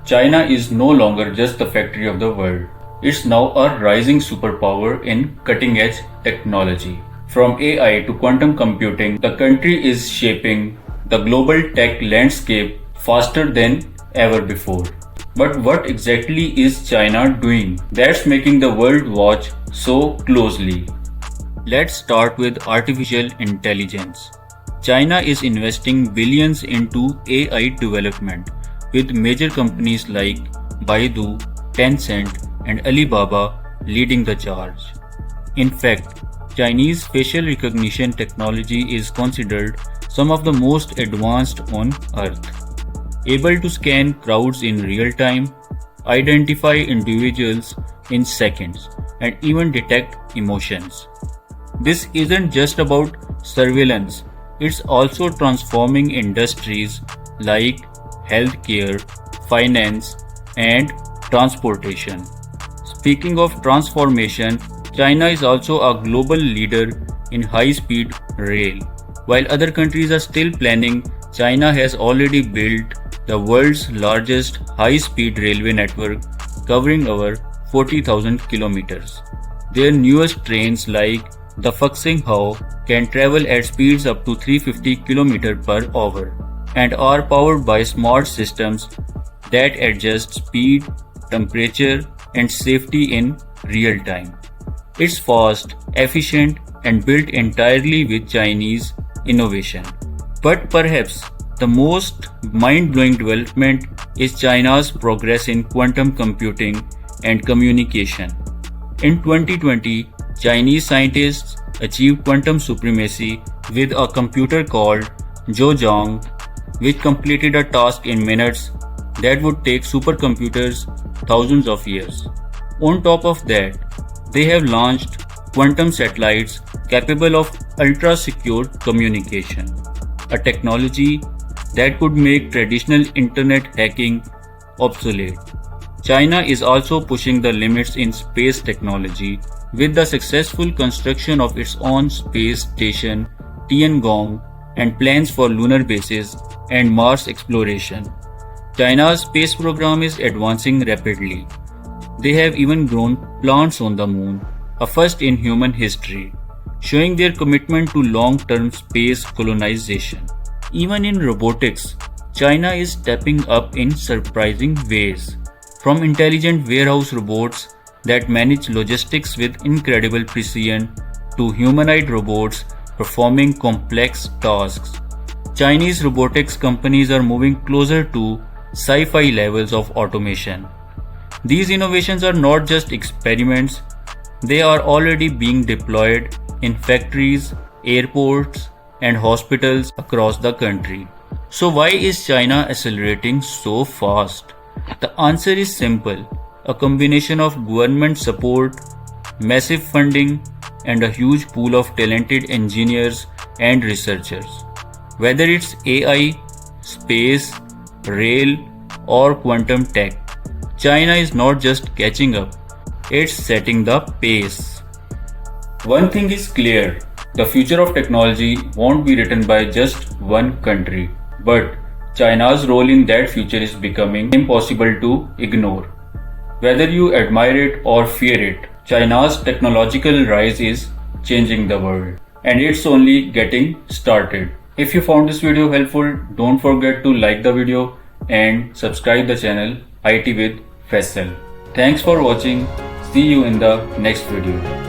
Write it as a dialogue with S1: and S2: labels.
S1: China is no longer just the factory of the world. It's now a rising superpower in cutting edge technology. From AI to quantum computing, the country is shaping the global tech landscape faster than ever before. But what exactly is China doing that's making the world watch so closely? Let's start with artificial intelligence. China is investing billions into AI development, with major companies like Baidu, Tencent, and Alibaba leading the charge. In fact, Chinese facial recognition technology is considered some of the most advanced on earth, able to scan crowds in real time, identify individuals in seconds, and even detect emotions. This isn't just about surveillance, it's also transforming industries like healthcare, finance, and transportation. Speaking of transformation, China is also a global leader in high speed rail. While other countries are still planning, China has already built the world's largest high speed railway network covering over 40,000 kilometers. Their newest trains like the Fuxinghao can travel at speeds up to 350 km per hour and are powered by smart systems that adjust speed, temperature, and safety in real time. It's fast, efficient, and built entirely with Chinese innovation. But perhaps the most mind-blowing development is China's progress in quantum computing and communication. In 2020, Chinese scientists achieved quantum supremacy with a computer called Zhozhong, which completed a task in minutes that would take supercomputers thousands of years. On top of that, they have launched quantum satellites capable of ultra-secure communication, a technology that could make traditional internet hacking obsolete. China is also pushing the limits in space technology with the successful construction of its own space station Tiangong and plans for lunar bases and Mars exploration. China's space program is advancing rapidly. They have even grown plants on the moon, a first in human history, showing their commitment to long-term space colonization. Even in robotics, China is stepping up in surprising ways. From intelligent warehouse robots that manage logistics with incredible precision to humanoid robots performing complex tasks, Chinese robotics companies are moving closer to sci-fi levels of automation. These innovations are not just experiments, they are already being deployed in factories, airports, and hospitals across the country. So why is China accelerating so fast? The answer is simple: a combination of government support, massive funding, and a huge pool of talented engineers and researchers. Whether it's AI, space, rail, or quantum tech, China is not just catching up, it's setting the pace. One thing is clear: the future of technology won't be written by just one country, but China's role in that future is becoming impossible to ignore. Whether you admire it or fear it, China's technological rise is changing the world, and it's only getting started. If you found this video helpful, don't forget to like the video and subscribe the channel IT with Faisal. Thanks for watching. See you in the next video.